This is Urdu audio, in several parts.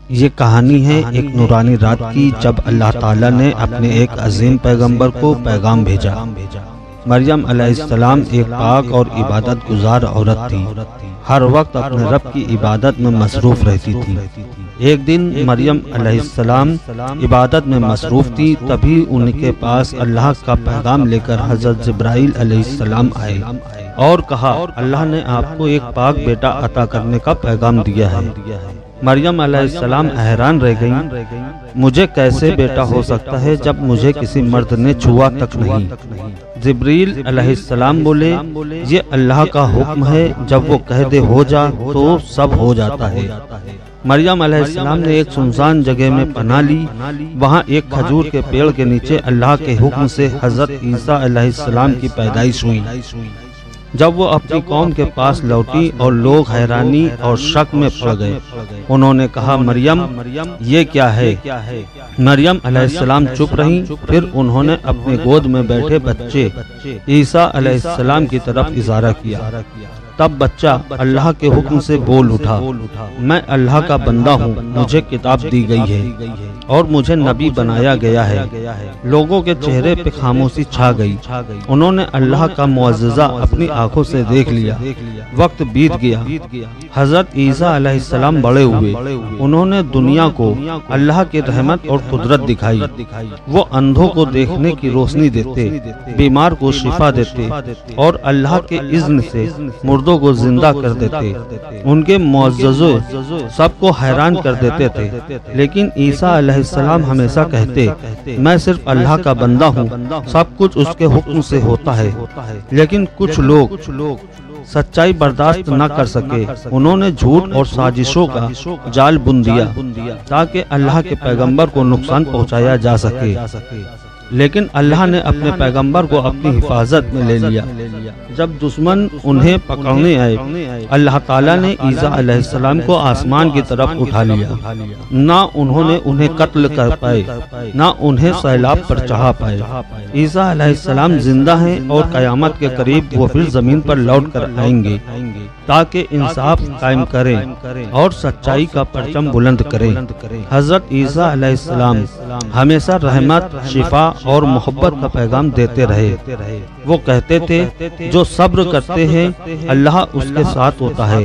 یہ کہانی ہے ایک نورانی رات کی جب اللہ تعالیٰ نے اپنے ایک عظیم پیغمبر کو پیغام بھیجا۔ مریم علیہ السلام ایک پاک اور عبادت گزار عورت تھی، ہر وقت اپنے رب کی عبادت میں مصروف رہتی تھی۔ ایک دن مریم علیہ السلام عبادت میں مصروف تھی، تبھی ان کے پاس اللہ کا پیغام لے کر حضرت جبرائیل علیہ السلام آئے اور کہا، اللہ نے آپ کو ایک پاک بیٹا عطا کرنے کا پیغام دیا ہے۔ مریم علیہ السلام حیران رہ گئیں، مجھے کیسے بیٹا ہو سکتا ہے جب مجھے کسی مرد نے چھوا تک نہیں؟ جبرائیل علیہ السلام بولے، یہ اللہ کا حکم ہے، جب وہ کہہ دے ہو جا تو سب ہو جاتا ہے۔ مریم علیہ السلام نے ایک سنسان جگہ میں پناہ لی، وہاں ایک کھجور کے پیڑ کے نیچے اللہ کے حکم سے حضرت عیسیٰ علیہ السلام کی پیدائش ہوئی۔ جب وہ اپنی قوم کے پاس لوٹی اور لوگ حیرانی اور شک میں پڑ گئے، انہوں نے کہا، مریم یہ کیا ہے؟ مریم علیہ السلام چپ رہیں، پھر انہوں نے اپنے گود میں بیٹھے بچے عیسیٰ علیہ السلام کی طرف اشارہ کیا۔ تب بچہ اللہ کے حکم سے بول اٹھا، میں اللہ کا بندہ ہوں، مجھے کتاب دی گئی ہے اور مجھے نبی بنایا گیا ہے۔ لوگوں کے چہرے پہ خاموشی چھا گئی، انہوں نے اللہ کا معجزہ اپنی آنکھوں سے دیکھ لیا۔ وقت بیت گیا، حضرت عیسیٰ علیہ السلام بڑے ہوئے، انہوں نے دنیا کو اللہ کی رحمت اور قدرت دکھائی۔ وہ اندھوں کو دیکھنے کی روشنی دیتے، بیمار کو شفا دیتے اور اللہ کے اذن سے مردوں کو زندہ کر دیتے۔ ان کے معجزے سب کو حیران کر دیتے تھے، لیکن عیسیٰ علیہ السلام ہمیشہ کہتے، میں صرف اللہ کا بندہ ہوں، سب کچھ اس کے حکم سے ہوتا ہے۔ لیکن کچھ لوگ سچائی برداشت نہ کر سکے، انہوں نے جھوٹ اور سازشوں کا جال بن دیا تاکہ اللہ کے پیغمبر کو نقصان پہنچایا جا سکے۔ لیکن اللہ نے اپنے پیغمبر کو اپنی حفاظت میں لے لیا۔ جب دشمن انہیں پکڑنے آئے، اللہ تعالیٰ نے عیسیٰ علیہ السلام کو آسمان کی طرف اٹھا لیا۔ نہ انہوں نے انہیں قتل کر پائے، نہ انہیں سیلاب پر چڑھا پائے۔ عیسیٰ علیہ السلام زندہ ہیں اور قیامت کے قریب وہ پھر زمین پر لوٹ کر آئیں گے تاکہ انصاف قائم کریں اور سچائی کا پرچم بلند کریں۔ حضرت عیسیٰ علیہ السلام ہمیشہ رحمت، شفا اور محبت کا پیغام دیتے رہے۔ وہ کہتے تھے، جو صبر کرتے ہیں اللہ اس کے ساتھ ہوتا ہے۔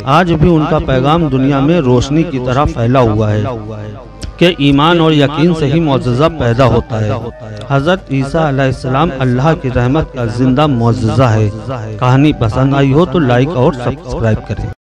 آج بھی ان کا پیغام دنیا میں روشنی کی طرح پھیلا ہوا ہے کہ ایمان اور یقین سے ہی معجزہ پیدا ہوتا ہے۔ حضرت عیسیٰ علیہ السلام اللہ کی رحمت کا زندہ معجزہ ہے۔ کہانی پسند آئی ہو تو لائک اور سبسکرائب کریں۔